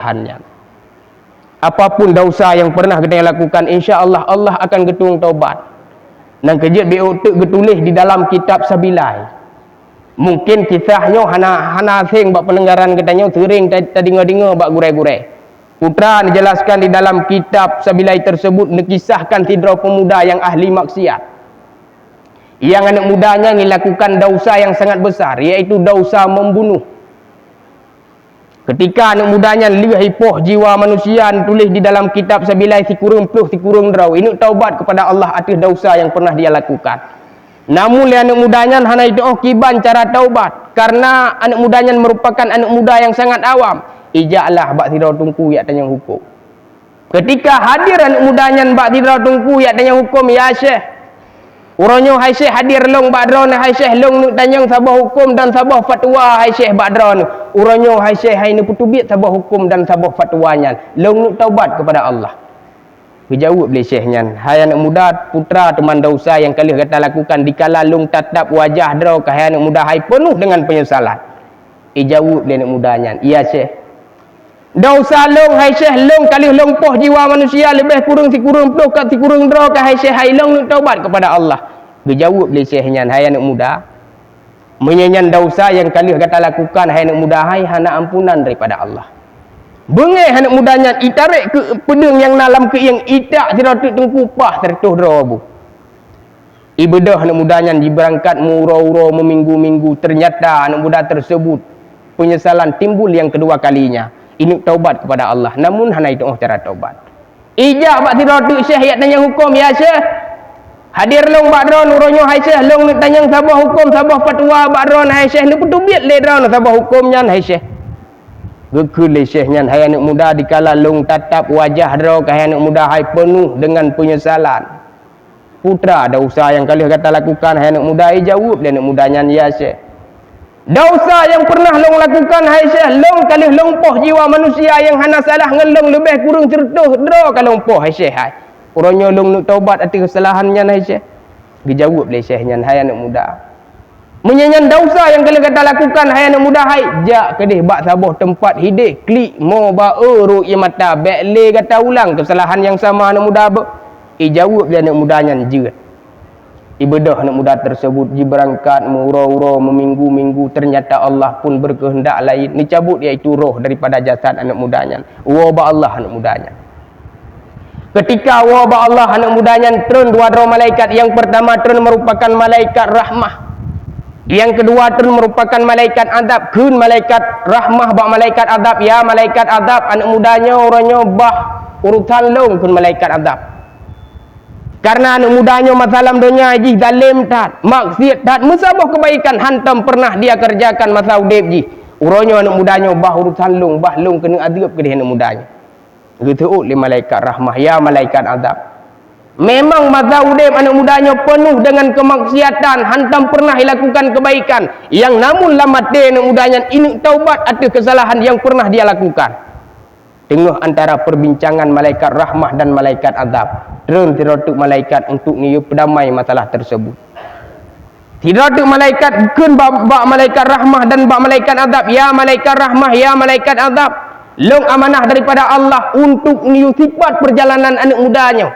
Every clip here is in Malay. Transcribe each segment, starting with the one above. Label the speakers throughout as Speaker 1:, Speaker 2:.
Speaker 1: kesalahannya. Apapun dosa yang pernah kita lakukan, insya-Allah Allah akan getung taubat. Dan kejut beotek getulis di dalam kitab Sabilai. Mungkin kisahnya hana sing bak penenggaran katanya sering tadi dengar bak gurai-gurai. Putra dijelaskan di dalam kitab Sabilai tersebut dikisahkan tidra pemuda yang ahli maksiat. Yang anak mudanya melakukan dosa yang sangat besar, iaitu dosa membunuh. Ketika anak mudanya lihai poh jiwa manusia, tulis di dalam kitab Sabilai sikurung draw, ini taubat kepada Allah atas dosa yang pernah dia lakukan. Namun anak mudanya hana itu kiban cara taubat, karena anak mudanya merupakan anak muda yang sangat awam. Ijaklah bak tidak tungku ya tanya hukum. Ketika hadir anak mudanya bak tidak tungku ya tanya hukum, ya Syekh, uronyo hai Syekh hadir long badron, hai Syekh long nuk tanyang sabah hukum dan sabah fatwa, hai Syekh badron. Uronyo hai Syekh hai ni putubit sabah hukum dan sabah fatwanya. Long nuk taubat kepada Allah. Dijawab oleh Syekhnya, hai anak muda putra teman dosa yang kali kata lakukan dikala long tatap wajah draw ke hai anak muda hai penuh dengan penyesalan. Dijawab oleh anak mudanya, iya Syekh. Dosa long hai Syekh long kali long poh jiwa manusia lebih kurang sikurung puluh kat sikurung draw ke hai Syekh hai long nuk taubat kepada Allah. Dijawab oleh Syekhnya, hai anak muda, menyanyian dosa yang kali kata lakukan hai anak muda hai hana ampunan daripada Allah. Bengih anak mudanya itarik ke pedang yang dalam ke yang itak tidak tengku pah tertuh draw. Ibadah anak mudanya diberangkat murau-urau meminggu-minggu, ternyata anak muda tersebut penyesalan timbul yang kedua kalinya. Ini taubat kepada Allah, namun hana itu cara taubat. Ijak bak tidak tu Syekh ayat tanya hukum, ya Syekh. Hadir long badron uronyo hai Syekh long nak tanya sabah hukum sabah fatwa badron hai Syekh ni petubit le dron sabah hukumnya hai Syekh. Gekul le Syekhnya, hai anak muda dikala long tatap wajah draw ke hai anak muda hai penuh dengan penyesalan. Putra dosa yang kali kata lakukan hai anak muda, jawab le anak mudanya, ya Syekh. Dosa yang pernah long lakukan hai Syekh long kali long poh jiwa manusia yang hana salah ngelong lebih kurang tertuh draw kalau poh hai Syekh hai. Uronyo long nuk taubat atas kesalahannya hai Syekh. Dijawab oleh Syekhnya, hai anak muda, menyanyian dosa yang kali kata lakukan hai anak muda hai jak kedih bak sabuh tempat hidik klik mo ba ru ia mata bekle kata ulang kesalahan yang sama anak muda jawab dia anak mudanya jeut. Ibadah anak muda tersebut berangkat murau-urau meminggu-minggu, ternyata Allah pun berkehendak lain, dicabut iaitu roh daripada jasad anak mudanya. Wabak Allah anak mudanya. Ketika wabak Allah anak mudanya turun dua roh malaikat. Yang pertama turun merupakan malaikat rahmah, yang kedua turun merupakan malaikat adab. Kun malaikat rahmah bak malaikat adab, ya malaikat adab anak mudanya orangnya bah urutan long kun malaikat adab. Karena anak mudanya masalah dunia ji zalim tat, maksiat tat, musabah kebaikan hantam pernah dia kerjakan masa udip ji. Uronyo anak mudanya bah urusan long kena adab ke dia anak mudanya. Gitu oleh malaikat rahmah, ya malaikat adab. Memang masa udip anak mudanya penuh dengan kemaksiatan, hantam pernah dilakukan kebaikan. Yang namun lama dia anak mudanya ini taubat atas kesalahan yang pernah dia lakukan. Tengah antara perbincangan malaikat rahmah dan malaikat azab, turun tirotuk malaikat untuk niup pedamai masalah tersebut. Tirotuk malaikat kun bak malaikat rahmah dan bak malaikat azab, ya malaikat rahmah, ya malaikat azab, long amanah daripada Allah untuk niup sifat perjalanan anak mudanya.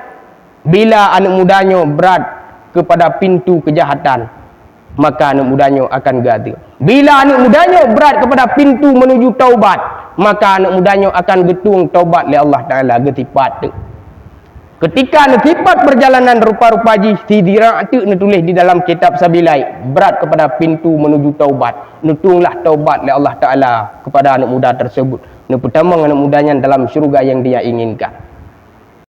Speaker 1: Bila anak mudanya berat kepada pintu kejahatan, maka anak mudanya akan gagal. Bila anak mudanya berat kepada pintu menuju taubat, maka anak mudanya akan getung taubat oleh Allah Ta'ala getipat tu. Ketika sifat perjalanan rupa-rupa ji sidirak tu tulis di dalam kitab Sabilai, berat kepada pintu menuju taubat, nutunglah taubat oleh Allah Ta'ala kepada anak muda tersebut. Pertama anak mudanya dalam syurga yang dia inginkan.